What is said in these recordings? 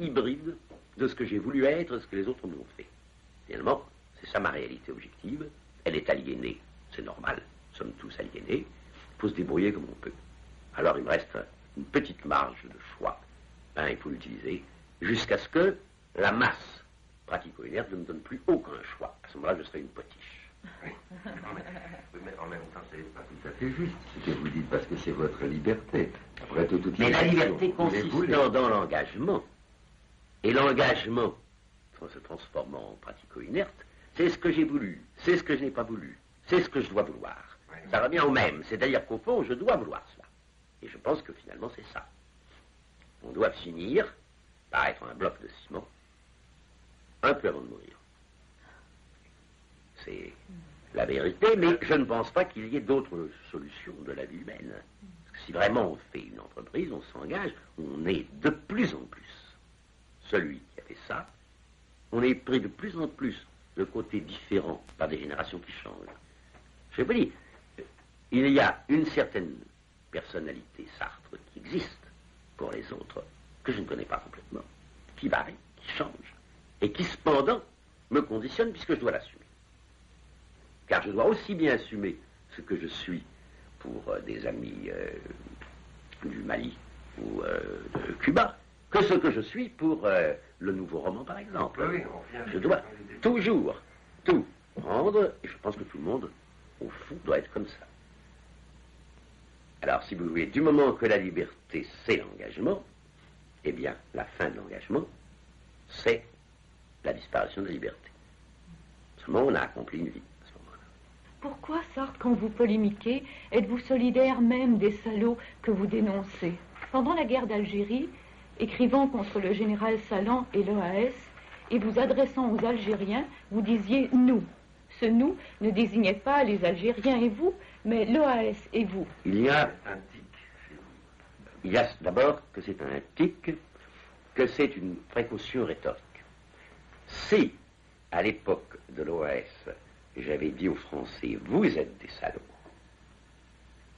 hybride de ce que j'ai voulu être, de ce que les autres m'ont fait. Finalement, c'est ça ma réalité objective. Elle est aliénée, c'est normal, nous sommes tous aliénés. Il faut se débrouiller comme on peut. Alors il me reste une petite marge de choix. Il faut l'utiliser jusqu'à ce que la masse pratico-inerte ne me donne plus aucun choix. À ce moment-là, je serai une potiche. Oui. Mais en même temps, c'est pas tout à fait juste ce que vous dites, parce que c'est votre liberté. Après tout, mais la liberté consistant dans l'engagement, et l'engagement se transformant en pratico-inerte, c'est ce que j'ai voulu, c'est ce que je n'ai pas voulu, c'est ce que je dois vouloir. Oui. Ça revient au même, c'est-à-dire qu'au fond, je dois vouloir cela. Et je pense que finalement, c'est ça. On doit finir par être un bloc de ciment, un peu avant de mourir. C'est la vérité, mais je ne pense pas qu'il y ait d'autres solutions de la vie humaine. Parce que si vraiment on fait une entreprise, on s'engage, on est de plus en plus celui qui a fait ça, on est pris de plus en plus de côtés différents par des générations qui changent. Je vous dis, il y a une certaine personnalité Sartre qui existe pour les autres, que je ne connais pas complètement, qui varie, qui change, et qui cependant me conditionne puisque je dois l'assumer. Car je dois aussi bien assumer ce que je suis pour des amis du Mali ou de Cuba, que ce que je suis pour le nouveau roman, par exemple. Oui, je dois toujours tout prendre, et je pense que tout le monde, au fond, doit être comme ça. Alors, si vous voulez, du moment que la liberté, c'est l'engagement, eh bien, la fin de l'engagement, c'est la disparition de la liberté. Seulement, on a accompli une vie. Pourquoi, Sartre, quand vous polémiquez, êtes-vous solidaire même des salauds que vous dénoncez? Pendant la guerre d'Algérie, écrivant contre le général Salan et l'OAS, et vous adressant aux Algériens, vous disiez « nous ». Ce « nous » ne désignait pas les Algériens et vous, mais l'OAS et vous. Il y a un tic chez vous. Il y a d'abord que c'est un tic, que c'est une précaution rhétorique. Si, à l'époque de l'OAS, j'avais dit aux Français, vous êtes des salauds,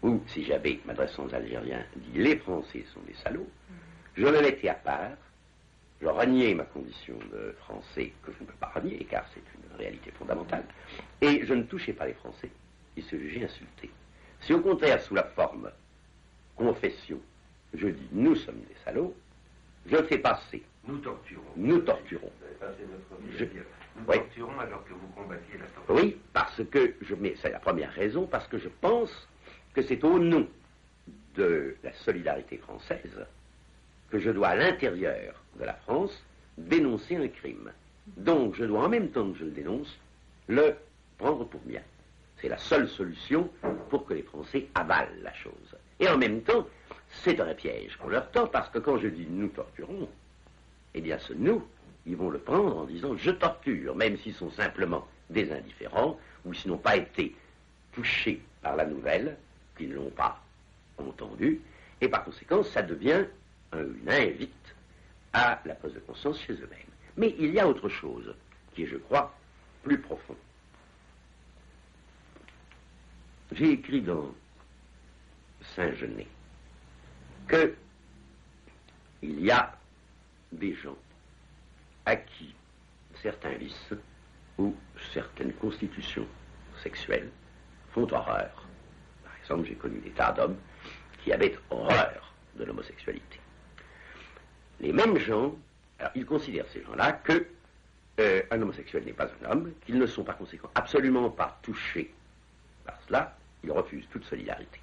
ou si j'avais, m'adressant aux Algériens, dit les Français sont des salauds, je me mettais à part, je reniais ma condition de Français, que je ne peux pas renier, car c'est une réalité fondamentale, et je ne touchais pas les Français, ils se jugeaient insultés. Si au contraire, sous la forme confession, je dis nous sommes des salauds, je fais passer. Nous torturons. Nous torturons. Vous avez passé notre vie à dire nous torturons alors que vous combattiez la torture. Oui, parce que c'est la première raison, parce que je pense que c'est au nom de la solidarité française que je dois, à l'intérieur de la France, dénoncer un crime. Donc, je dois, en même temps que je le dénonce, le prendre pour mien. C'est la seule solution pour que les Français avalent la chose. Et en même temps, c'est un piège qu'on leur tend, parce que quand je dis « nous torturons », eh bien, ce « nous », ils vont le prendre en disant « je torture », même s'ils sont simplement des indifférents, ou s'ils n'ont pas été touchés par la nouvelle, qu'ils ne l'ont pas entendue, et par conséquent, ça devient une invite à la prise de conscience chez eux-mêmes. Mais il y a autre chose qui est, je crois, plus profond. J'ai écrit dans Saint-Genet que il y a des gens à qui certains vices ou certaines constitutions sexuelles font horreur. Par exemple, j'ai connu des tas d'hommes qui avaient horreur de l'homosexualité. Les mêmes gens, alors ils considèrent ces gens-là que un homosexuel n'est pas un homme, qu'ils ne sont par conséquent absolument pas touchés par cela, ils refusent toute solidarité.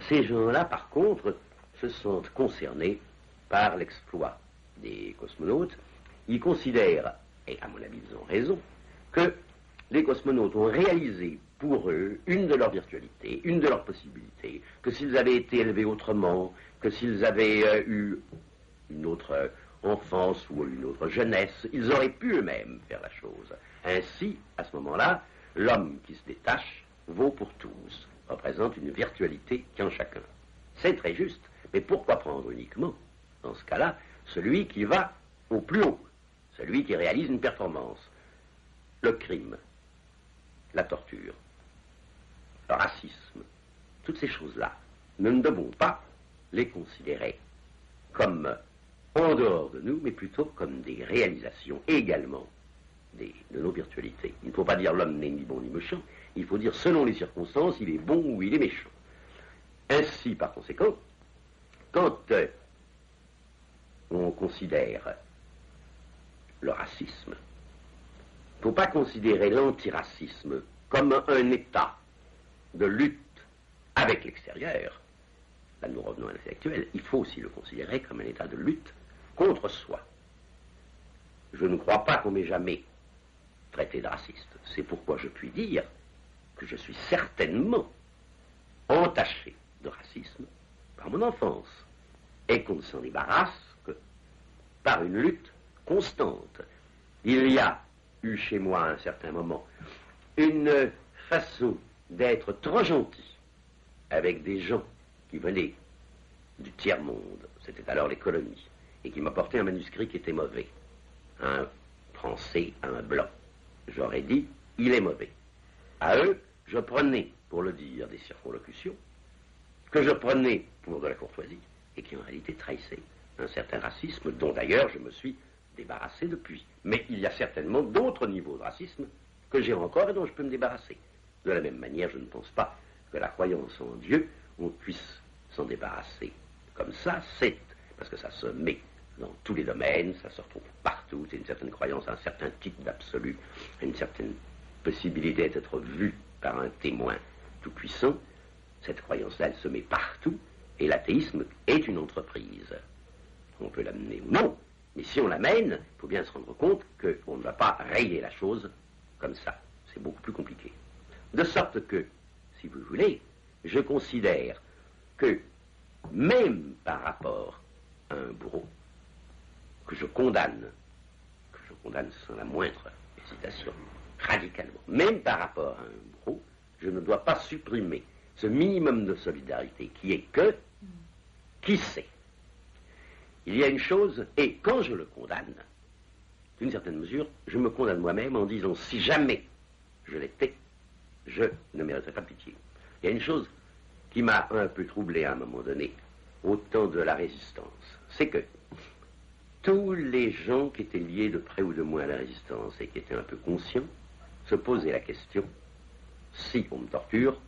Ces gens-là, par contre, se sentent concernés par l'exploit des cosmonautes. Ils considèrent, et à mon avis ils ont raison, que les cosmonautes ont réalisé pour eux une de leurs virtualités, une de leurs possibilités, que s'ils avaient été élevés autrement, que s'ils avaient eu une autre enfance ou une autre jeunesse, ils auraient pu eux-mêmes faire la chose. Ainsi, à ce moment-là, l'homme qui se détache vaut pour tous, représente une virtualité qu'en chacun. C'est très juste, mais pourquoi prendre uniquement, dans ce cas-là, celui qui va au plus haut, celui qui réalise une performance, le crime, la torture, le racisme, toutes ces choses-là, nous ne devons pas les considérer comme en dehors de nous, mais plutôt comme des réalisations également de nos virtualités. Il ne faut pas dire l'homme n'est ni bon ni méchant, il faut dire selon les circonstances, il est bon ou il est méchant. Ainsi, par conséquent, quand on considère le racisme, il ne faut pas considérer l'antiracisme comme un état de lutte avec l'extérieur. Là, nous revenons à l'intellectuel. Il faut aussi le considérer comme un état de lutte contre soi. Je ne crois pas qu'on m'ait jamais traité de raciste. C'est pourquoi je puis dire que je suis certainement entaché de racisme par mon enfance et qu'on ne s'en débarrasse que par une lutte constante. Il y a eu chez moi à un certain moment une façon d'être trop gentil avec des gens qui venaient du tiers-monde, c'était alors les colonies, et qui m'apportaient un manuscrit qui était mauvais. Un Français, un blanc. J'aurais dit, il est mauvais. À eux, je prenais, pour le dire, des circonlocutions, que je prenais pour de la courtoisie, et qui en réalité trahissaient un certain racisme, dont d'ailleurs je me suis débarrassé depuis. Mais il y a certainement d'autres niveaux de racisme que j'ai encore et dont je peux me débarrasser. De la même manière, je ne pense pas que la croyance en Dieu, on puisse s'en débarrasser comme ça, c'est parce que ça se met dans tous les domaines, ça se retrouve partout, c'est une certaine croyance, un certain type d'absolu, une certaine possibilité d'être vu par un témoin tout-puissant. Cette croyance-là, elle se met partout, et l'athéisme est une entreprise. On peut l'amener ou non, mais si on l'amène, il faut bien se rendre compte qu'on ne va pas rayer la chose comme ça. C'est beaucoup plus compliqué. De sorte que, si vous voulez, je considère que, même par rapport à un bourreau, que je condamne sans la moindre hésitation, radicalement, même par rapport à un bourreau, je ne dois pas supprimer ce minimum de solidarité qui est que, qui sait, il y a une chose, et quand je le condamne, d'une certaine mesure, je me condamne moi-même en disant, si jamais je l'étais, je ne mériterais pas de pitié. Il y a une chose qui m'a un peu troublé à un moment donné, au temps de la résistance, c'est que tous les gens qui étaient liés de près ou de loin à la résistance et qui étaient un peu conscients se posaient la question, si on me torture,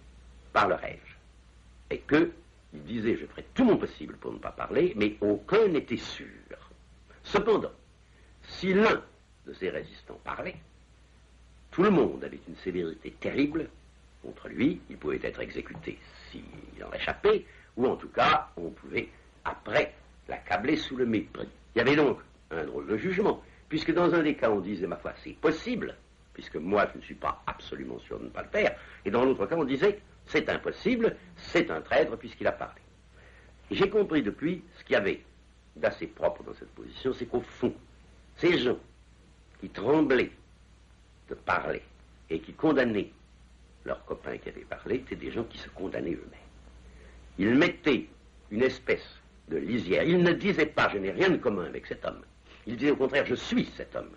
parlerai-je? Et qu'ils disaient, je ferai tout mon possible pour ne pas parler, mais aucun n'était sûr. Cependant, si l'un de ces résistants parlait, tout le monde avait une sévérité terrible contre lui, il pouvait être exécuté s'il en échappait, ou en tout cas, on pouvait, après, l'accabler sous le mépris. Il y avait donc un drôle de jugement, puisque dans un des cas, on disait, ma foi, c'est possible, puisque moi, je ne suis pas absolument sûr de ne pas le faire, et dans l'autre cas, on disait, c'est impossible, c'est un traître, puisqu'il a parlé. Et j'ai compris depuis, ce qu'il y avait d'assez propre dans cette position, c'est qu'au fond, ces gens qui tremblaient de parler et qui condamnaient leurs copains qui avaient parlé, étaient des gens qui se condamnaient eux-mêmes. Ils mettaient une espèce de lisière. Ils ne disaient pas, je n'ai rien de commun avec cet homme. Ils disaient au contraire, je suis cet homme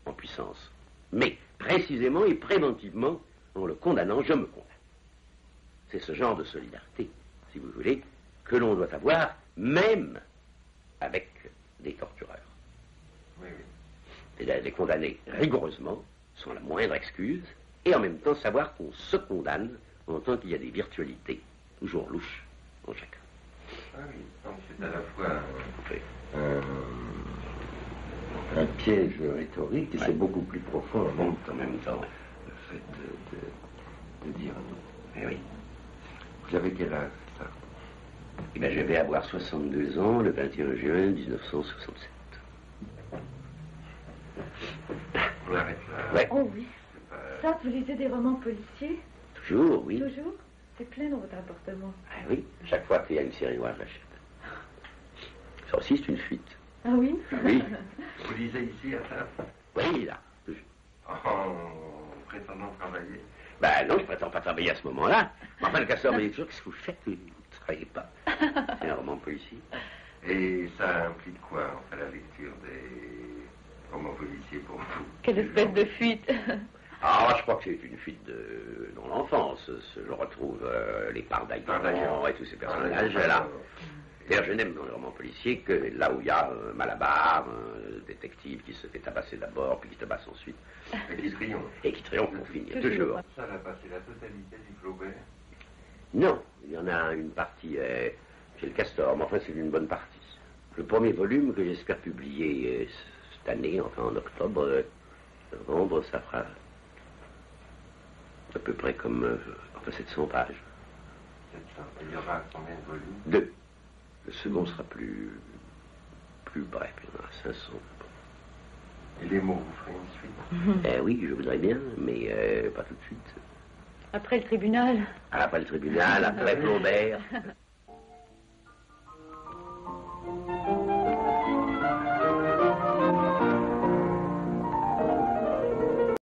en puissance. Mais précisément et préventivement, en le condamnant, je me condamne. C'est ce genre de solidarité, si vous voulez, que l'on doit avoir, même avec des tortureurs. Oui, oui. C'est-à-dire les condamner rigoureusement, sans la moindre excuse, et en même temps savoir qu'on se condamne en tant qu'il y a des virtualités toujours louches en chacun. Ah oui, donc c'est à la fois un piège rhétorique et c'est beaucoup plus profond en même temps le fait de dire non. Eh oui. Vous avez quel âge, ça? Eh bien, je vais avoir 62 ans le 21 juin 1967. On arrête là. Ouais. Oh oui. Ça, vous lisez des romans policiers? Toujours, oui. Toujours? C'est plein dans votre appartement. Ah oui, chaque fois qu'il y a une série noire, je l'achète. Ça aussi, c'est une fuite. Ah oui? Oui. Vous lisez ici à ça? Oui, là. En prétendant travailler? Ben non, je prétends pas travailler à ce moment-là. Mais enfin, le casseur me dit toujours, qu'est-ce que vous faites? Vous ne travaillez pas. C'est un roman policier. Et ça implique quoi, enfin, la lecture des romans policiers pour vous? Quelle espèce de fuite? Ah, je crois que c'est une fuite dans l'enfance. Je retrouve les Pardaillon et tous ces personnages-là. D'ailleurs, je n'aime dans les romans policiers que là où il y a un Malabar, un détective qui se fait tabasser d'abord, puis qui tabasse ensuite. Et qui triomphe. Et qui triomphe pour finir, toujours. Ça va passer la totalité du Flaubert. Non, il y en a une partie chez le Castor, mais enfin c'est une bonne partie. Le premier volume que j'espère publier cette année, enfin en octobre, novembre, ça fera à peu près comme 700 pages. 700. Et il y aura combien de volumes? 2. Le second sera plus bref, il y en aura 500. Et les mots, vous ferez une suite? Oui, je voudrais bien, mais pas tout de suite. Après le tribunal. Après le tribunal, après Flaubert.